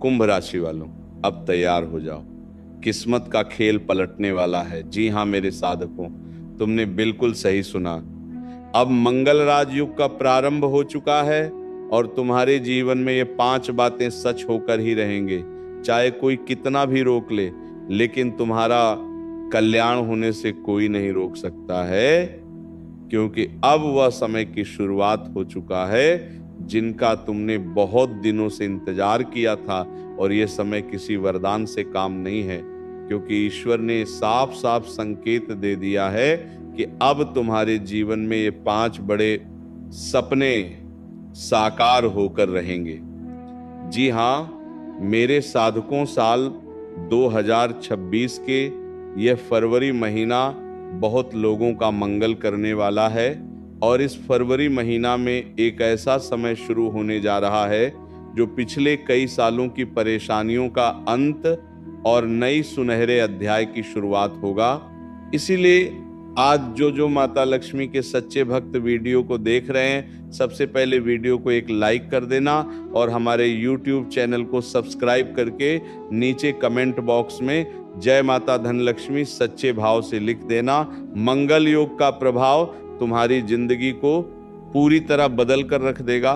कुंभ राशि वालों, अब तैयार हो जाओ, किस्मत का खेल पलटने वाला है। जी हाँ मेरे साधकों, तुमने बिल्कुल सही सुना। अब मंगल राजयुग का प्रारंभ हो चुका है और तुम्हारे जीवन में ये 5 बातें सच होकर ही रहेंगे। चाहे कोई कितना भी रोक ले, लेकिन तुम्हारा कल्याण होने से कोई नहीं रोक सकता है, क्योंकि अब वह समय की शुरुआत हो चुका है जिनका तुमने बहुत दिनों से इंतजार किया था। और यह समय किसी वरदान से काम नहीं है, क्योंकि ईश्वर ने साफ साफ संकेत दे दिया है कि अब तुम्हारे जीवन में ये 5 बड़े सपने साकार होकर रहेंगे। जी हाँ मेरे साधकों, साल 2026 के यह फरवरी महीना बहुत लोगों का मंगल करने वाला है। और इस फरवरी महीना में एक ऐसा समय शुरू होने जा रहा है जो पिछले कई सालों की परेशानियों का अंत और नई सुनहरे अध्याय की शुरुआत होगा। इसीलिए आज जो माता लक्ष्मी के सच्चे भक्त वीडियो को देख रहे हैं, सबसे पहले वीडियो को एक लाइक कर देना और हमारे YouTube चैनल को सब्सक्राइब करके नीचे कमेंट बॉक्स में जय माता धनलक्ष्मी सच्चे भाव से लिख देना। मंगल योग का प्रभाव तुम्हारी जिंदगी को पूरी तरह बदल कर रख देगा,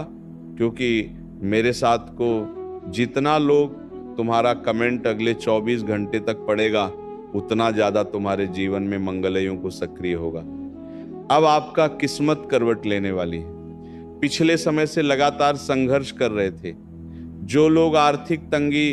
क्योंकि मेरे साथ को जितना लोग तुम्हारा कमेंट अगले 24 घंटे तक पड़ेगा, उतना ज्यादा तुम्हारे जीवन में मंगलयों को सक्रिय होगा। अब आपका किस्मत करवट लेने वाली है। पिछले समय से लगातार संघर्ष कर रहे थे, जो लोग आर्थिक तंगी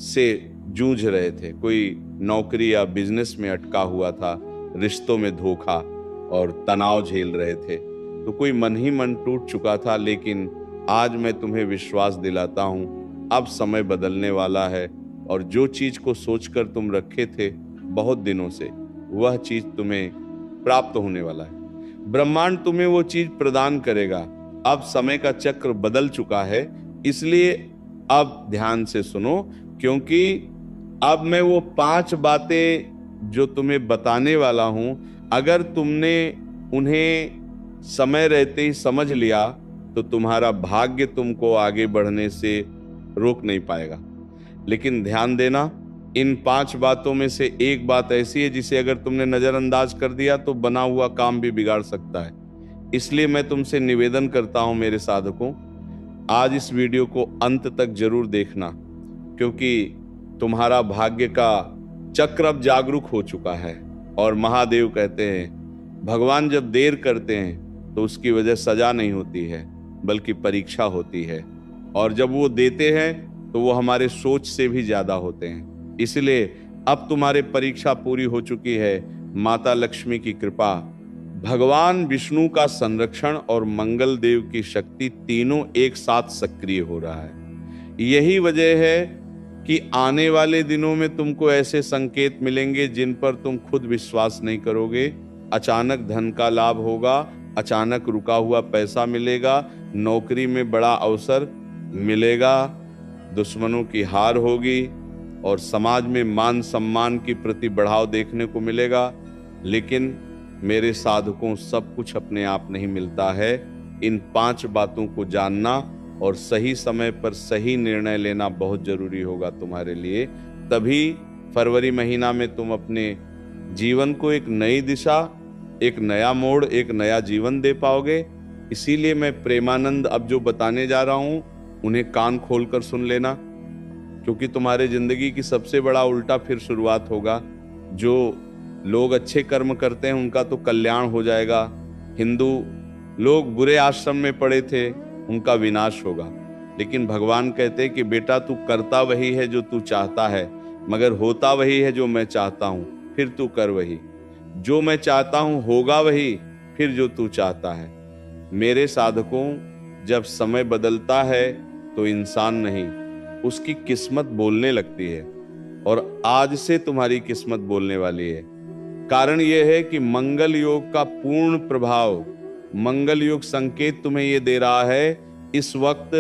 से जूझ रहे थे, कोई नौकरी या बिजनेस में अटका हुआ था, रिश्तों में धोखा और तनाव झेल रहे थे, तो कोई मन ही मन टूट चुका था। लेकिन आज मैं तुम्हें विश्वास दिलाता हूं, अब समय बदलने वाला है और जो चीज को सोचकर तुम रखे थे बहुत दिनों से, वह चीज तुम्हें प्राप्त होने वाला है। ब्रह्मांड तुम्हें वो चीज प्रदान करेगा। अब समय का चक्र बदल चुका है, इसलिए अब ध्यान से सुनो, क्योंकि अब मैं वो 5 बातें जो तुम्हें बताने वाला हूं, अगर तुमने उन्हें समय रहते ही समझ लिया तो तुम्हारा भाग्य तुमको आगे बढ़ने से रोक नहीं पाएगा। लेकिन ध्यान देना, इन 5 बातों में से एक बात ऐसी है जिसे अगर तुमने नजरअंदाज कर दिया तो बना हुआ काम भी बिगाड़ सकता है। इसलिए मैं तुमसे निवेदन करता हूं मेरे साधकों, आज इस वीडियो को अंत तक जरूर देखना, क्योंकि तुम्हारा भाग्य का चक्र अब जागरूक हो चुका है। और महादेव कहते हैं, भगवान जब देर करते हैं तो उसकी वजह सजा नहीं होती है, बल्कि परीक्षा होती है। और जब वो देते हैं तो वो हमारे सोच से भी ज्यादा होते हैं। इसलिए अब तुम्हारी परीक्षा पूरी हो चुकी है। माता लक्ष्मी की कृपा, भगवान विष्णु का संरक्षण और मंगल देव की शक्ति, तीनों एक साथ सक्रिय हो रहा है। यही वजह है कि आने वाले दिनों में तुमको ऐसे संकेत मिलेंगे जिन पर तुम खुद विश्वास नहीं करोगे। अचानक धन का लाभ होगा, अचानक रुका हुआ पैसा मिलेगा, नौकरी में बड़ा अवसर मिलेगा, दुश्मनों की हार होगी और समाज में मान सम्मान की प्रति बढ़ाव देखने को मिलेगा। लेकिन मेरे साधकों, सब कुछ अपने आप नहीं मिलता है। इन 5 बातों को जानना और सही समय पर सही निर्णय लेना बहुत जरूरी होगा तुम्हारे लिए। तभी फरवरी महीना में तुम अपने जीवन को एक नई दिशा, एक नया मोड़, एक नया जीवन दे पाओगे। इसीलिए मैं प्रेमानंद अब जो बताने जा रहा हूं, उन्हें कान खोलकर सुन लेना, क्योंकि तुम्हारे जिंदगी की सबसे बड़ा उल्टा फिर शुरुआत होगा। जो लोग अच्छे कर्म करते हैं उनका तो कल्याण हो जाएगा। हिंदू लोग बुरे आश्रम में पड़े थे, उनका विनाश होगा। लेकिन भगवान कहते हैं कि बेटा, तू करता वही है जो तू चाहता है, मगर होता वही है जो मैं चाहता हूं। फिर तू कर वही जो मैं चाहता हूं, होगा वही फिर जो तू चाहता है। मेरे साधकों, जब समय बदलता है तो इंसान नहीं, उसकी किस्मत बोलने लगती है। और आज से तुम्हारी किस्मत बोलने वाली है। कारण यह है कि मंगल योग का पूर्ण प्रभाव, मंगल योग संकेत तुम्हें यह दे रहा है, इस वक्त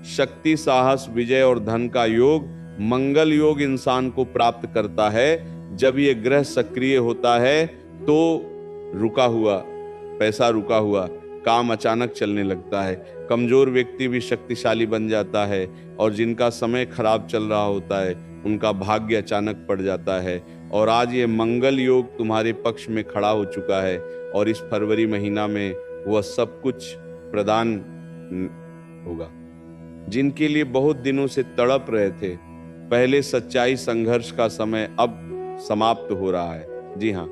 शक्ति, साहस, विजय और धन का योग, मंगल योग इंसान को प्राप्त करता है। जब यह ग्रह सक्रिय होता है तो रुका हुआ पैसा, रुका हुआ काम अचानक चलने लगता है। कमजोर व्यक्ति भी शक्तिशाली बन जाता है, और जिनका समय खराब चल रहा होता है उनका भाग्य अचानक पड़ जाता है। और आज ये मंगल योग तुम्हारे पक्ष में खड़ा हो चुका है, और इस फरवरी महीना में वह सब कुछ प्रदान होगा। जिनके लिए बहुत दिनों से तड़प रहे थे, पहले सच्चाई संघर्ष का समय अब समाप्त हो रहा है। जी हाँ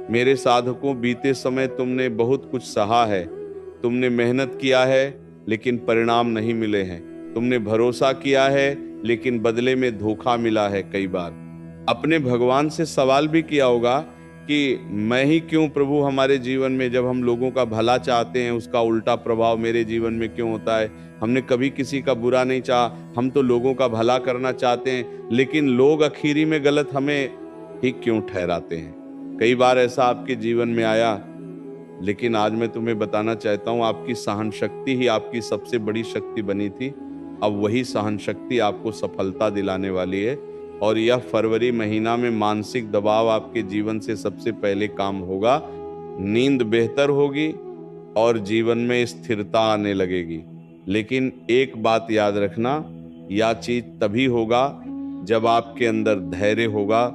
मेरे साधकों, बीते समय तुमने बहुत कुछ सहा है, तुमने मेहनत किया है लेकिन परिणाम नहीं मिले हैं, तुमने भरोसा किया है लेकिन बदले में धोखा मिला है। कई बार अपने भगवान से सवाल भी किया होगा कि मैं ही क्यों प्रभु हमारे जीवन में, जब हम लोगों का भला चाहते हैं उसका उल्टा प्रभाव मेरे जीवन में क्यों होता है। हमने कभी किसी का बुरा नहीं चाहा, हम तो लोगों का भला करना चाहते हैं, लेकिन लोग आखिरी में गलत हमें ही क्यों ठहराते हैं। कई बार ऐसा आपके जीवन में आया, लेकिन आज मैं तुम्हें बताना चाहता हूं, आपकी सहन शक्ति ही आपकी सबसे बड़ी शक्ति बनी थी। अब वही सहन शक्ति आपको सफलता दिलाने वाली है। और यह फरवरी महीना में मानसिक दबाव आपके जीवन से सबसे पहले काम होगा, नींद बेहतर होगी और जीवन में स्थिरता आने लगेगी। लेकिन एक बात याद रखना, यह चीज तभी होगा जब आपके अंदर धैर्य होगा,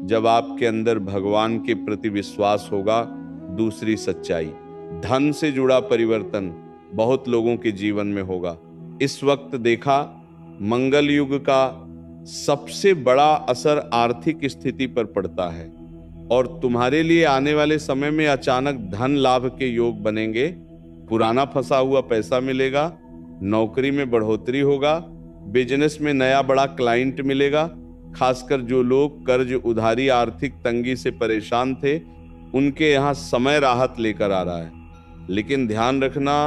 जब आपके अंदर भगवान के प्रति विश्वास होगा। दूसरी सच्चाई, धन से जुड़ा परिवर्तन बहुत लोगों के जीवन में होगा। इस वक्त देखा, मंगल युग का सबसे बड़ा असर आर्थिक स्थिति पर पड़ता है, और तुम्हारे लिए आने वाले समय में अचानक धन लाभ के योग बनेंगे। पुराना फंसा हुआ पैसा मिलेगा, नौकरी में बढ़ोतरी होगा, बिजनेस में नया बड़ा क्लाइंट मिलेगा। खासकर जो लोग कर्ज, उधारी, आर्थिक तंगी से परेशान थे, उनके यहाँ समय राहत लेकर आ रहा है। लेकिन ध्यान रखना,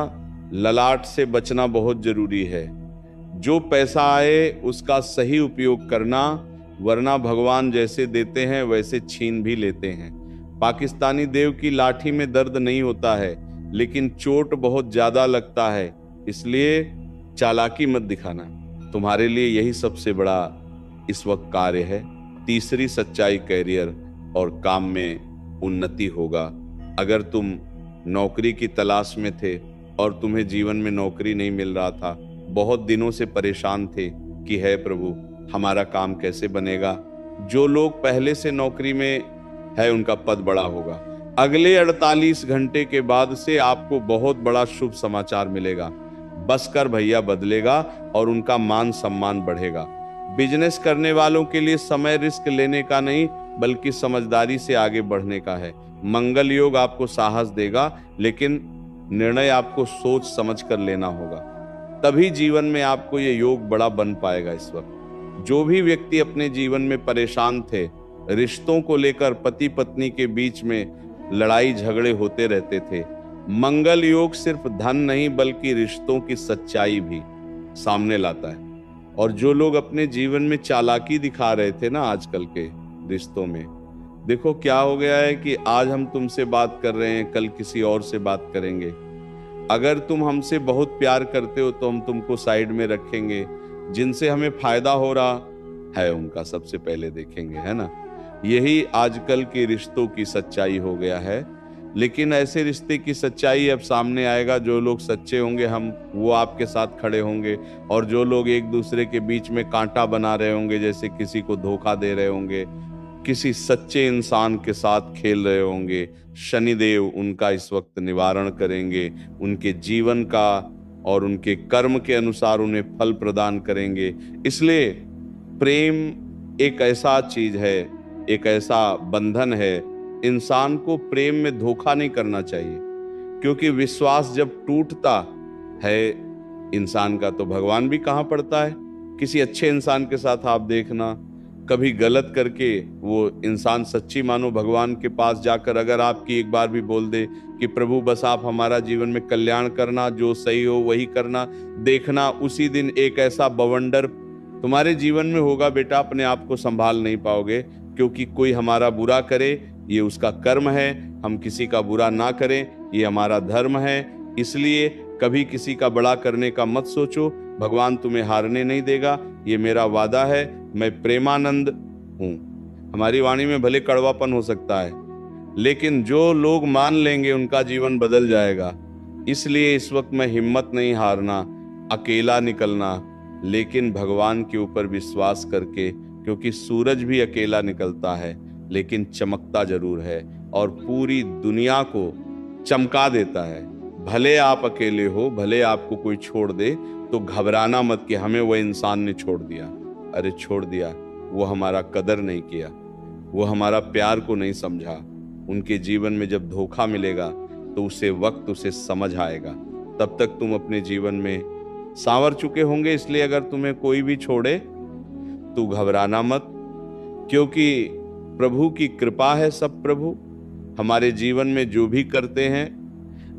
ललाट से बचना बहुत जरूरी है। जो पैसा आए उसका सही उपयोग करना, वरना भगवान जैसे देते हैं वैसे छीन भी लेते हैं। पाकिस्तानी देव की लाठी में दर्द नहीं होता है, लेकिन चोट बहुत ज्यादा लगता है, इसलिए चालाकी मत दिखाना। तुम्हारे लिए यही सबसे बड़ा इस वक्त कार्य है। तीसरी सच्चाई, कैरियर और काम में उन्नति होगा। अगर तुम नौकरी की तलाश में थे और तुम्हें जीवन में नौकरी नहीं मिल रहा था, बहुत दिनों से परेशान थे कि है प्रभु हमारा काम कैसे बनेगा, जो लोग पहले से नौकरी में है उनका पद बड़ा होगा। अगले 48 घंटे के बाद से आपको बहुत बड़ा शुभ समाचार मिलेगा। बसकर भैया बदलेगा और उनका मान सम्मान बढ़ेगा। बिजनेस करने वालों के लिए समय रिस्क लेने का नहीं, बल्कि समझदारी से आगे बढ़ने का है। मंगल योग आपको साहस देगा, लेकिन निर्णय आपको सोच समझ कर लेना होगा, तभी जीवन में आपको ये योग बड़ा बन पाएगा। इस वक्त जो भी व्यक्ति अपने जीवन में परेशान थे, रिश्तों को लेकर पति पत्नी के बीच में लड़ाई झगड़े होते रहते थे, मंगल योग सिर्फ धन नहीं बल्कि रिश्तों की सच्चाई भी सामने लाता है। और जो लोग अपने जीवन में चालाकी दिखा रहे थे ना आजकल के रिश्तों में, देखो क्या हो गया है कि आज हम तुमसे बात कर रहे हैं, कल किसी और से बात करेंगे। अगर तुम हमसे बहुत प्यार करते हो तो हम तुमको साइड में रखेंगे, जिनसे हमें फायदा हो रहा है उनका सबसे पहले देखेंगे, है ना। यही आजकल के रिश्तों की सच्चाई हो गया है। लेकिन ऐसे रिश्ते की सच्चाई अब सामने आएगा, जो लोग सच्चे होंगे हम वो आपके साथ खड़े होंगे, और जो लोग एक दूसरे के बीच में कांटा बना रहे होंगे, जैसे किसी को धोखा दे रहे होंगे, किसी सच्चे इंसान के साथ खेल रहे होंगे, शनिदेव उनका इस वक्त निवारण करेंगे, उनके जीवन का और उनके कर्म के अनुसार उन्हें फल प्रदान करेंगे। इसलिए प्रेम एक ऐसा चीज है, एक ऐसा बंधन है, इंसान को प्रेम में धोखा नहीं करना चाहिए, क्योंकि विश्वास जब टूटता है इंसान का तो भगवान भी कहाँ पड़ता है। किसी अच्छे इंसान के साथ आप देखना, कभी गलत करके वो इंसान सच्ची मानो भगवान के पास जाकर अगर आपकी एक बार भी बोल दे कि प्रभु बस आप हमारा जीवन में कल्याण करना, जो सही हो वही करना, देखना उसी दिन एक ऐसा बवंडर तुम्हारे जीवन में होगा। बेटा अपने आप को संभाल नहीं पाओगे, क्योंकि कोई हमारा बुरा करे ये उसका कर्म है, हम किसी का बुरा ना करें ये हमारा धर्म है। इसलिए कभी किसी का बड़ा करने का मत सोचो, भगवान तुम्हें हारने नहीं देगा, ये मेरा वादा है। मैं प्रेमानंद हूँ। हमारी वाणी में भले कड़वापन हो सकता है, लेकिन जो लोग मान लेंगे उनका जीवन बदल जाएगा। इसलिए इस वक्त मैं हिम्मत नहीं हारना, अकेला निकलना, लेकिन भगवान के ऊपर विश्वास करके, क्योंकि सूरज भी अकेला निकलता है लेकिन चमकता जरूर है और पूरी दुनिया को चमका देता है। भले आप अकेले हो, भले आपको कोई छोड़ दे, तो घबराना मत कि हमें वो इंसान ने छोड़ दिया। अरे छोड़ दिया, वो हमारा कदर नहीं किया, वो हमारा प्यार को नहीं समझा। उनके जीवन में जब धोखा मिलेगा तो उसे वक्त उसे समझ आएगा। तब तक तुम अपने जीवन में सांवर चुके होंगे। इसलिए अगर तुम्हें कोई भी छोड़े तो घबराना मत, क्योंकि प्रभु की कृपा है। सब प्रभु हमारे जीवन में जो भी करते हैं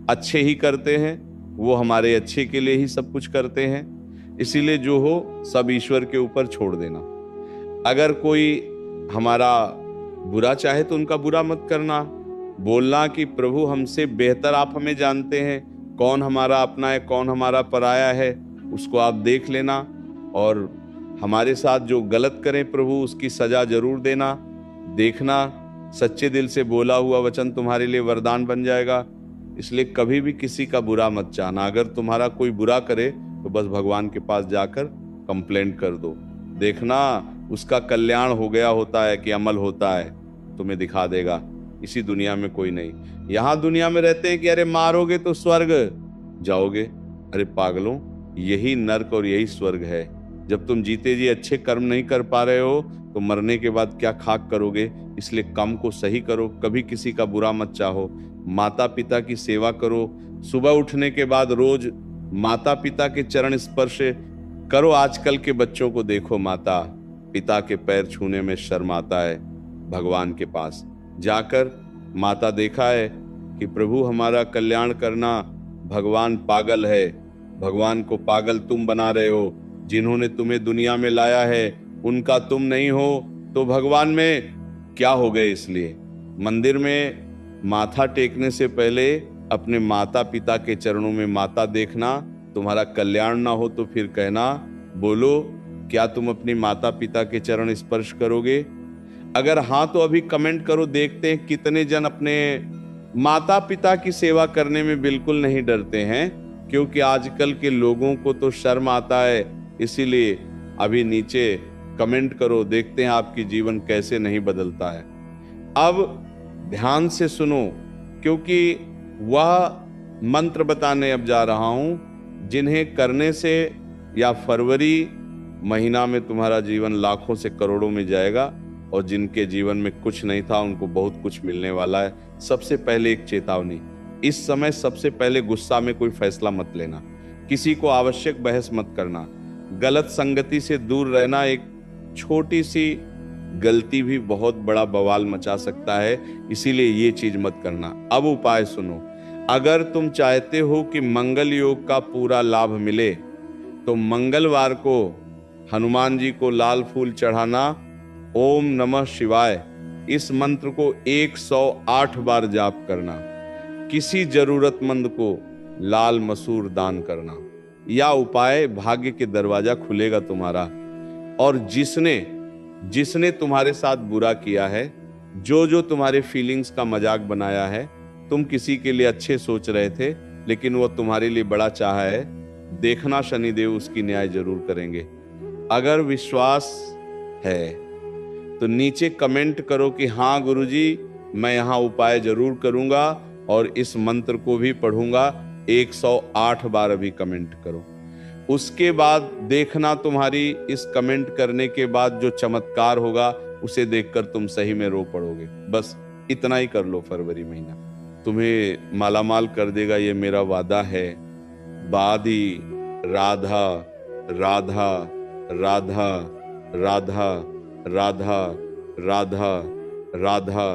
अच्छे ही करते हैं, वो हमारे अच्छे के लिए ही सब कुछ करते हैं। इसीलिए जो हो सब ईश्वर के ऊपर छोड़ देना। अगर कोई हमारा बुरा चाहे तो उनका बुरा मत करना, बोलना कि प्रभु हमसे बेहतर आप हमें जानते हैं, कौन हमारा अपना है कौन हमारा पराया है, उसको आप देख लेना। और हमारे साथ जो गलत करें प्रभु उसकी सजा जरूर देना। देखना सच्चे दिल से बोला हुआ वचन तुम्हारे लिए वरदान बन जाएगा। इसलिए कभी भी किसी का बुरा मत चाहना। अगर तुम्हारा कोई बुरा करे तो बस भगवान के पास जाकर कंप्लेंट कर दो। देखना उसका कल्याण हो गया होता है कि अमल होता है, तुम्हें दिखा देगा। इसी दुनिया में कोई नहीं। यहाँ दुनिया में रहते हैं कि अरे मारोगे तो स्वर्ग जाओगे। अरे पागलों, यही नर्क और यही स्वर्ग है। जब तुम जीते जी अच्छे कर्म नहीं कर पा रहे हो तो मरने के बाद क्या खाक करोगे। इसलिए कम को सही करो, कभी किसी का बुरा मत चाहो। माता पिता की सेवा करो। सुबह उठने के बाद रोज माता पिता के चरण स्पर्श करो। आजकल के बच्चों को देखो, माता पिता के पैर छूने में शर्म आता है। भगवान के पास जाकर माता देखा है कि प्रभु हमारा कल्याण करना, भगवान पागल है। भगवान को पागल तुम बना रहे हो। जिन्होंने तुम्हें दुनिया में लाया है उनका तुम नहीं हो तो भगवान में क्या हो गए। इसलिए मंदिर में माथा टेकने से पहले अपने माता पिता के चरणों में माता देखना। तुम्हारा कल्याण ना हो तो फिर कहना, बोलो क्या तुम अपनी माता पिता के चरण स्पर्श करोगे। अगर हाँ तो अभी कमेंट करो, देखते हैं कितने जन अपने माता पिता की सेवा करने में बिल्कुल नहीं डरते हैं। क्योंकि आजकल के लोगों को तो शर्म आता है। इसीलिए अभी नीचे कमेंट करो, देखते हैं आपकी जीवन कैसे नहीं बदलता है। अब ध्यान से सुनो, क्योंकि वह मंत्र बताने अब जा रहा हूं जिन्हें करने से या फरवरी महीना में तुम्हारा जीवन लाखों से करोड़ों में जाएगा, और जिनके जीवन में कुछ नहीं था उनको बहुत कुछ मिलने वाला है। सबसे पहले एक चेतावनी, इस समय सबसे पहले गुस्सा में कोई फैसला मत लेना, किसी को आवश्यक बहस मत करना, गलत संगति से दूर रहना। एक छोटी सी गलती भी बहुत बड़ा बवाल मचा सकता है, इसीलिए ये चीज मत करना। अब उपाय सुनो। अगर तुम चाहते हो कि मंगल योग का पूरा लाभ मिले तो मंगलवार को हनुमान जी को लाल फूल चढ़ाना, ओम नमः शिवाय इस मंत्र को 108 बार जाप करना, किसी जरूरतमंद को लाल मसूर दान करना। या उपाय भाग्य के दरवाजा खुलेगा तुम्हारा। और जिसने तुम्हारे साथ बुरा किया है, जो तुम्हारे फीलिंग्स का मजाक बनाया है, तुम किसी के लिए अच्छे सोच रहे थे लेकिन वो तुम्हारे लिए बड़ा चाहा है, देखना शनिदेव उसकी न्याय जरूर करेंगे। अगर विश्वास है तो नीचे कमेंट करो कि हाँ गुरुजी मैं यहाँ उपाय जरूर करूंगा और इस मंत्र को भी पढ़ूंगा। 108 बार अभी कमेंट करो। उसके बाद देखना तुम्हारी इस कमेंट करने के बाद जो चमत्कार होगा उसे देखकर तुम सही में रो पड़ोगे। बस इतना ही कर लो, फरवरी महीना तुम्हें मालामाल कर देगा, ये मेरा वादा है। बादी राधा राधा राधा राधा राधा राधा राधा